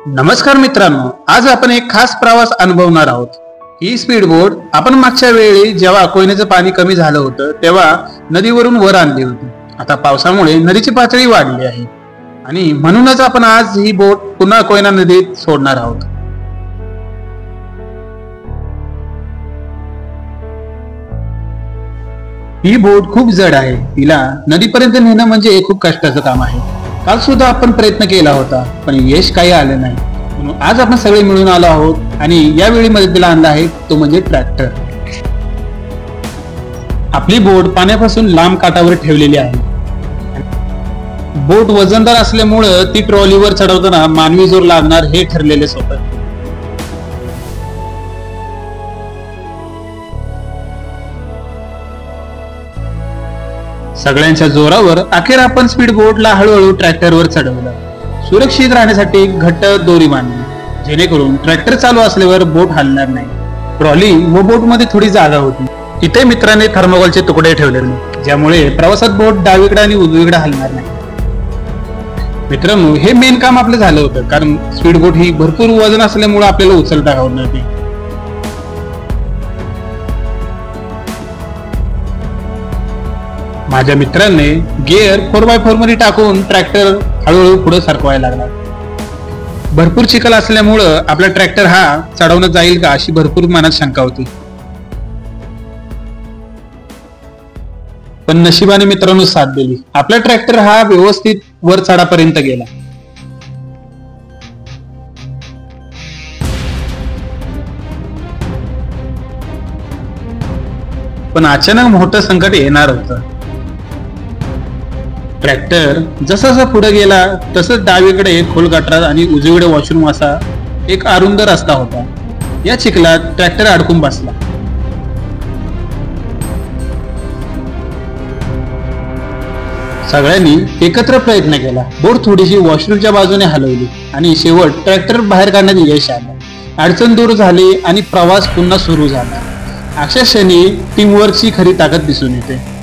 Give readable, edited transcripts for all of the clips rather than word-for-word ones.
नमस्कार मित्रांनो, आज आपण एक खास प्रवास अनुभवणार आहोत। ही स्पीड बोट आपण मागच्या वेळी जेव्हा कोयनेचं पाणी कमी झालं होतं तेव्हा नदीवरून वर आणली होती। आता पावसामुळे नदीची पातळी वाढली आहे आणि म्हणूनच आपण आज ही बोट पुन्हा कोयना नदीत सोडणार आहोत। ही बोट खूप जड आहे, तिला नदीपर्यंत नेणं म्हणजे खूप कष्टाचं काम आहे। काल सुद्धा आपण प्रयत्न केला होता पण यश काही आलं नाही, म्हणून आज आपण सगळे मिळून आलो आहोत आणि यावेळी मदतीला आणला आहे तो म्हणजे ट्रॅक्टर। आपली बोट पाण्यापासून लांब काठावर ठेवलेली आहे। बोट वजनदार असल्यामुळे ती ट्रॉलीवर चढवताना मानवी जोर लागणार हे ठरलेले होतं। सगळ्यांच्या जोरावर अखेर आपण स्पीड बोटला हळूहळू ट्रॅक्टरवर चढवलं। सुरक्षित राहण्यासाठी घट्ट दोरी बांधली जेणेकरून ट्रॅक्टर चालू असल्यावर बोट हलणार नाही। ट्रॉली व बोट मध्ये थोडी जागा होती, तिथे मित्रांनी थर्मोकोलचे तुकडे ठेवलेले ज्यामुळे प्रवासात बोट डावीकडे आणि उजवीकडे हलणार नाही। मित्रांनो, हे मेन काम आपलं झालं होतं, कारण स्पीड बोट ही भरपूर वजन असल्यामुळे आपल्याला उचलता येणार नाही। माझ्या मित्रांनी गिअर 4x4 मध्ये टाकून ट्रॅक्टर हळूहळू पुढे सरकवायला लागला। भरपूर चिखल असल्यामुळं आपला ट्रॅक्टर हा चढवण्यात जाईल का अशी भरपूर मनात शंका होती, पण नशिबाने मित्रांनो साथ दिली। आपला ट्रॅक्टर हा व्यवस्थित वर चढापर्यंत गेला। पण अचानक मोठं संकट येणार होतं। ट्रॅक्टर जसा पुढे गेला तसंच डावीकडे खोल गटार आणि उजवीकडे वॉशरूम असा एक अरुंद रस्ता होता। या चिखलात ट्रॅक्टर अडकून बसला। सगळ्यांनी एकत्र प्रयत्न केला, बोट थोडीशी वॉशरूमच्या बाजूने हलवली आणि शेवट ट्रॅक्टर बाहेर काढण्यात यश आलं। अडचण दूर झाली आणि प्रवास पुन्हा सुरू झाला। अशा क्षणी टीमवर्कची खरी ताकद दिसून येते।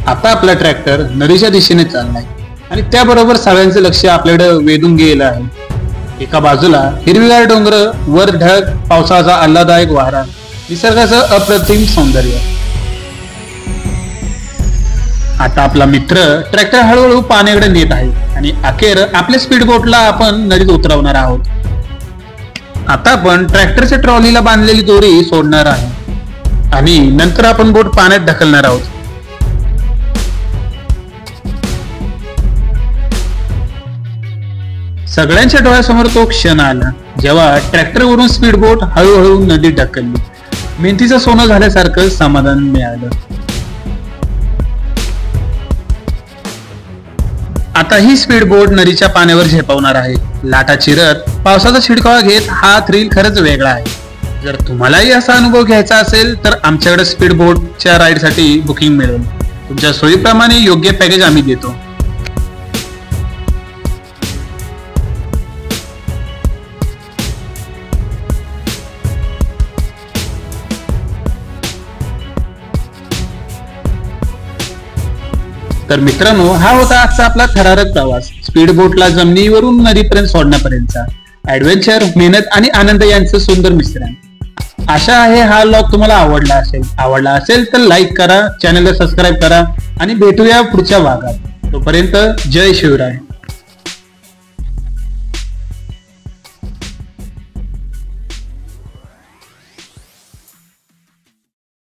आता आपला ट्रॅक्टर नदीच्या दिशेने चाललाय आणि त्याबरोबर सगळ्यांचं लक्ष आपल्याकडे वेधून गेलं आहे। एका बाजूला हिरवीगार डोंगर, वर ढग, पावसाचा आल्हाददायक वारा, निसर्गाचं अप्रतिम सौंदर्य। आता आपला मित्र ट्रॅक्टर हळूहळू पाण्याकडे नेत आहे आणि अखेर आपल्या स्पीड बोटला आपण नदीत उतरवणार आहोत। आता आपण ट्रॅक्टरच्या ट्रॉलीला बांधलेली दोरी सोडणार आहे आणि नंतर आपण बोट पाण्यात ढकलणार आहोत। सगळ्यांच्या डोळ्यासमोर तो क्षण आला जेव्हा ट्रॅक्टरवरून स्पीड बोट हळूहळू नदीत ढकलली। मेहनतीचं सोनं झाल्यासारखं समाधान मिळालं। आता ही स्पीड बोट नदीच्या पाण्यावर झेपावणार आहे। लाटा चिरत पावसाचा शिडकावा घेत हा थ्रिल खरंच वेगळा आहे। जर तुम्हालाही असा अनुभव घ्यायचा असेल तर आमच्याकडे स्पीड बोटच्या राईडसाठी बुकिंग मिळेल। तुमच्या सोयीप्रमाणे योग्य पॅकेज आम्ही देतो। तर मित्रांनो, हा होता आजचा आपला थरारक प्रवास, स्पीड बोटला जमिनीवरून नदीपर्यंत सोडण्यापर्यंतचा ऍडव्हेंचर, मेहनत आणि आनंद यांचं सुंदर मिश्रण। आशा आहे हा व्लॉग तुम्हाला आवडला असेल तर लाईक करा, चॅनलला सबस्क्राईब करा आणि भेटूया पुढच्या भागात। तोपर्यंत जय शिवराय।